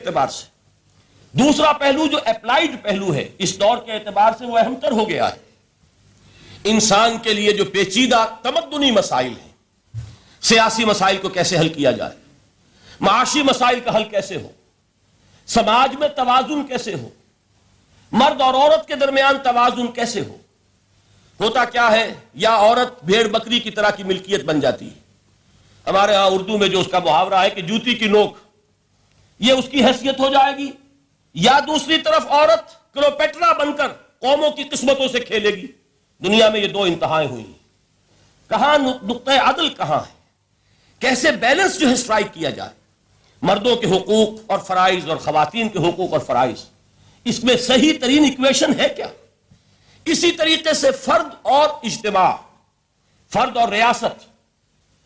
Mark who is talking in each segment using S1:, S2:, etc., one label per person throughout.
S1: اعتبار سے، دوسرا پہلو جو اپلائیڈ پہلو ہے اس دور کے اعتبار سے وہ اہم تر ہو گیا ہے۔ انسان کے لیے جو پیچیدہ تمدنی مسائل ہیں، سیاسی مسائل کو کیسے حل کیا جائے، معاشی مسائل کا حل کیسے ہو، سماج میں توازن کیسے ہو، مرد اور عورت کے درمیان توازن کیسے ہو، ہوتا کیا ہے یا عورت بھیڑ بکری کی طرح کی ملکیت بن جاتی ہے۔ ہمارے ہاں اردو میں جو اس کا محاورہ ہے کہ جوتی کی نوک، یہ اس کی حیثیت ہو جائے گی، یا دوسری طرف عورت کلوپیٹرا بن کر قوموں کی قسمتوں سے کھیلے گی۔ دنیا میں یہ دو انتہائیں ہوئی ہیں، کہاں نقطہ عدل کہاں ہے، کیسے بیلنس جو ہے اسٹرائک کیا جائے، مردوں کے حقوق اور فرائض اور خواتین کے حقوق اور فرائض، اس میں صحیح ترین ایکویشن ہے کیا؟ اسی طریقے سے فرد اور اجتماع، فرد اور ریاست،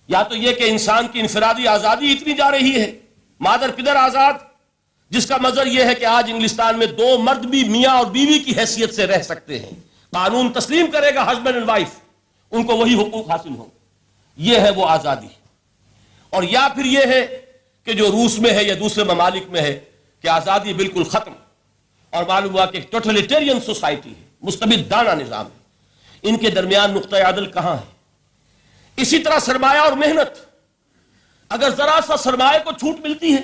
S1: یا تو یہ کہ انسان کی انفرادی آزادی اتنی جا رہی ہے، مادر پدر آزاد، جس کا مظہر یہ ہے کہ آج انگلستان میں دو مرد بھی میاں اور بیوی کی حیثیت سے رہ سکتے ہیں، قانون تسلیم کرے گا ہسبینڈ اینڈ وائف، ان کو وہی حقوق حاصل ہوں، یہ ہے وہ آزادی۔ اور یا پھر یہ ہے کہ جو روس میں ہے یا دوسرے ممالک میں ہے کہ آزادی بالکل ختم، اور معلوم ہوا کہ ٹوٹلیٹیرین سوسائٹی ہے، مستبدانہ نظام ہے۔ ان کے درمیان نقطہ عدل کہاں ہے؟ اسی طرح سرمایہ اور محنت، اگر ذرا سا سرمایہ کو چھوٹ ملتی ہے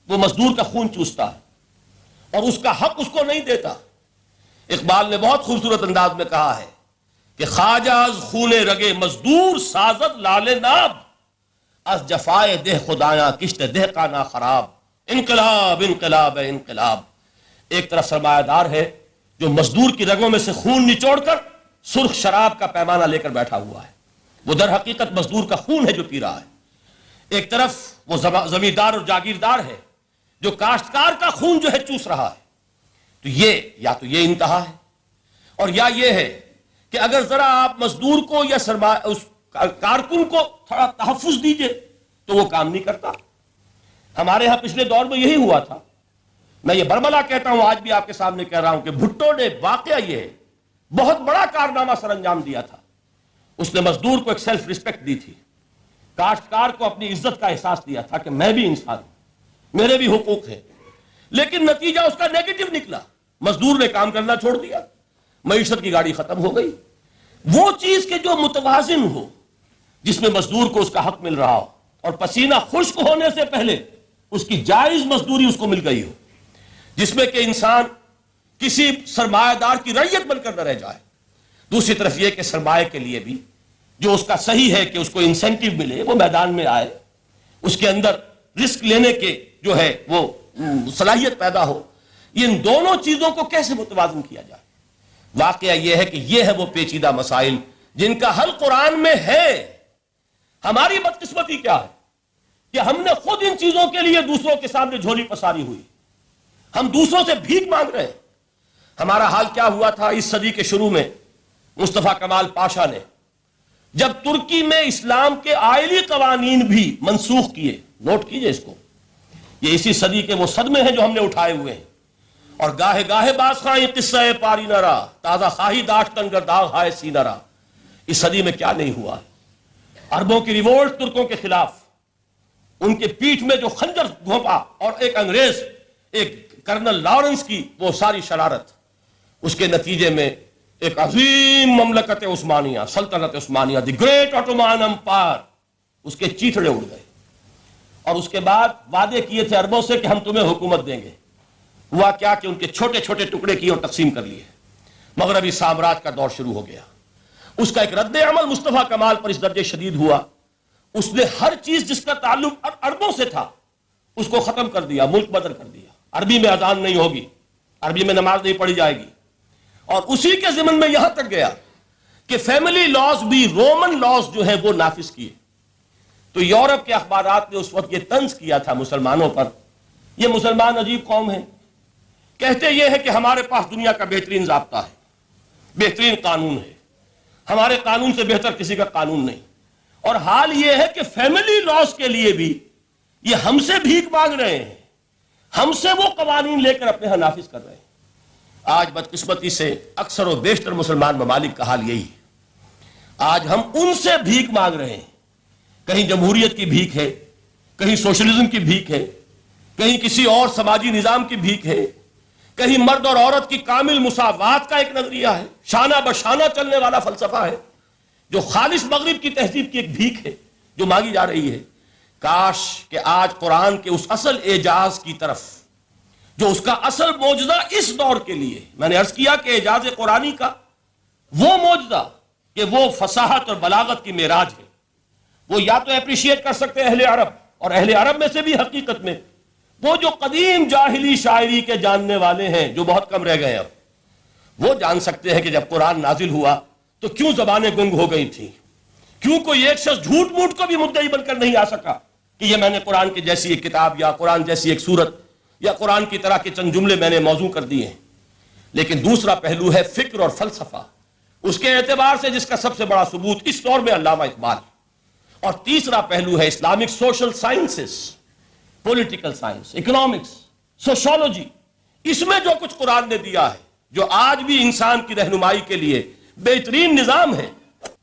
S1: وہ مزدور کا خون چوستا ہے اور اس کا حق اس کو نہیں دیتا۔ اقبال نے بہت خوبصورت انداز میں کہا ہے کہ خواجہ از خون رگے مزدور سازد لال ناب، از جفائے دہ خدایاں کشت دہ کا نا خراب۔ انقلاب انقلاب انقلاب، ایک طرف سرمایہ دار ہے جو مزدور کی رگوں میں سے خون نچوڑ کر سرخ شراب کا پیمانہ لے کر بیٹھا ہوا ہے، وہ در حقیقت مزدور کا خون ہے جو پی رہا ہے۔ ایک طرف وہ زمیندار اور جاگیردار ہے جو کاشتکار کا خون جو ہے چوس رہا ہے۔ تو یہ یا تو یہ انتہا ہے، اور یا یہ ہے کہ اگر ذرا آپ مزدور کو یا اس کارکن کو تھوڑا تحفظ دیجئے تو وہ کام نہیں کرتا۔ ہمارے ہاں پچھلے دور میں یہی ہوا تھا، میں یہ برملا کہتا ہوں، آج بھی آپ کے سامنے کہہ رہا ہوں کہ بھٹو نے واقعہ یہ بہت بڑا کارنامہ سر انجام دیا تھا۔ اس نے مزدور کو ایک سیلف ریسپیکٹ دی تھی، کاشتکار کو اپنی عزت کا احساس دیا تھا کہ میں بھی انسان ہوں، میرے بھی حقوق ہیں، لیکن نتیجہ اس کا نیگیٹو نکلا، مزدور نے کام کرنا چھوڑ دیا، معیشت کی گاڑی ختم ہو گئی۔ وہ چیز کہ جو متوازن ہو، جس میں مزدور کو اس کا حق مل رہا ہو اور پسینہ خشک ہونے سے پہلے اس کی جائز مزدوری اس کو مل گئی ہو، جس میں کہ انسان کسی سرمایہ دار کی رعیت بن کر نہ رہ جائے۔ دوسری طرف یہ کہ سرمایہ کے لیے بھی جو اس کا صحیح ہے کہ اس کو انسینٹیو ملے، وہ میدان میں آئے، اس کے اندر رسک لینے کے جو ہے وہ صلاحیت پیدا ہو۔ ان دونوں چیزوں کو کیسے متوازن کیا جائے؟ واقعہ یہ ہے کہ یہ ہے وہ پیچیدہ مسائل جن کا حل قرآن میں ہے۔ ہماری بدقسمتی کیا ہے کہ ہم نے خود ان چیزوں کے لیے دوسروں کے سامنے جھولی پساری ہوئی، ہم دوسروں سے بھیک مانگ رہے ہیں۔ ہمارا حال کیا ہوا تھا اس صدی کے شروع میں؟ مصطفیٰ کمال پاشا نے جب ترکی میں اسلام کے آئلی قوانین بھی منسوخ کیے، نوٹ کیجئے اس کو، یہ اسی صدی کے وہ صدمے ہیں جو ہم نے اٹھائے ہوئے ہیں۔ اور گاہے گاہے باز خواہی قصہ پاری نہ رہا، تازہ خواہی داشتن گرداغ ہائے سی نہ رہا۔ اس صدی میں کیا نہیں ہوا؟ عربوں کی ریوولٹ ترکوں کے خلاف، ان کے پیٹھ میں جو خنجر گھونپا، اور ایک انگریز، ایک کرنل لارنس کی وہ ساری شرارت، اس کے نتیجے میں ایک عظیم مملکت عثمانیہ، سلطنت عثمانیہ، دی گریٹ آٹومان امپائر، اس کے چیتڑے اڑ گئے۔ اور اس کے بعد وعدے کیے تھے عربوں سے کہ ہم تمہیں حکومت دیں گے، ہوا کیا کہ ان کے چھوٹے چھوٹے ٹکڑے کیے اور تقسیم کر لیے۔ مغربی سامراج کا دور شروع ہو گیا۔ اس کا ایک رد عمل مصطفیٰ کمال پر اس درجے شدید ہوا، اس نے ہر چیز جس کا تعلق عربوں سے تھا اس کو ختم کر دیا، ملک بدر کر دیا۔ عربی میں اذان نہیں ہوگی، عربی میں نماز نہیں پڑھی جائے گی، اور اسی کے ضمن میں یہاں تک گیا کہ فیملی لاز بھی رومن لاز جو ہے وہ نافذ کیے۔ تو یورپ کے اخبارات نے اس وقت یہ طنز کیا تھا مسلمانوں پر، یہ مسلمان عجیب قوم ہے، کہتے یہ ہے کہ ہمارے پاس دنیا کا بہترین ضابطہ ہے، بہترین قانون ہے، ہمارے قانون سے بہتر کسی کا قانون نہیں، اور حال یہ ہے کہ فیملی لاز کے لیے بھی یہ ہم سے بھیک مانگ رہے ہیں، ہم سے وہ قوانین لے کر اپنے ہاں نافذ کر رہے ہیں۔ آج بدقسمتی سے اکثر و بیشتر مسلمان ممالک کا حال یہی ہے، آج ہم ان سے بھیک مانگ رہے ہیں، کہیں جمہوریت کی بھیک ہے، کہیں سوشلزم کی بھیک ہے، کہیں کسی اور سماجی نظام کی بھیک ہے، کہیں مرد اور عورت کی کامل مساوات کا ایک نظریہ ہے، شانہ بشانہ چلنے والا فلسفہ ہے، جو خالص مغرب کی تہذیب کی ایک بھیک ہے جو مانگی جا رہی ہے۔ کاش کہ آج قرآن کے اس اصل اعجاز کی طرف، جو اس کا اصل معجزہ اس دور کے لیے، میں نے عرض کیا کہ اعجاز قرآنی کا وہ معجزہ کہ وہ فصاحت اور بلاغت کی معراج ہے، وہ یا تو اپریشیٹ کر سکتے اہل عرب، اور اہل عرب میں سے بھی حقیقت میں وہ جو قدیم جاہلی شاعری کے جاننے والے ہیں جو بہت کم رہ گئے اب، وہ جان سکتے ہیں کہ جب قرآن نازل ہوا تو کیوں زبانیں گنگ ہو گئی تھیں، کیوں کوئی ایک شخص جھوٹ موٹ کو بھی مدعی بن کر نہیں آ سکا کہ یہ میں نے قرآن کی جیسی ایک کتاب یا قرآن جیسی ایک سورت یا قرآن کی طرح کے چند جملے میں نے موضوع کر دیے ہیں۔ لیکن دوسرا پہلو ہے فکر اور فلسفہ، اس کے اعتبار سے جس کا سب سے بڑا ثبوت اس دور میں علامہ اقبال، اور تیسرا پہلو ہے Islamic social sciences, political science, economics, sociology. اس میں جو کچھ قرآن نے دیا ہے، جو آج بھی انسان کی رہنمائی کے لیے بہترین نظام ہے،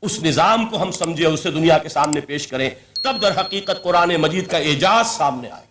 S1: اس نظام کو ہم سمجھے، اسے دنیا کے سامنے پیش کریں، تب در حقیقت قرآن مجید کا اعجاز سامنے آئے۔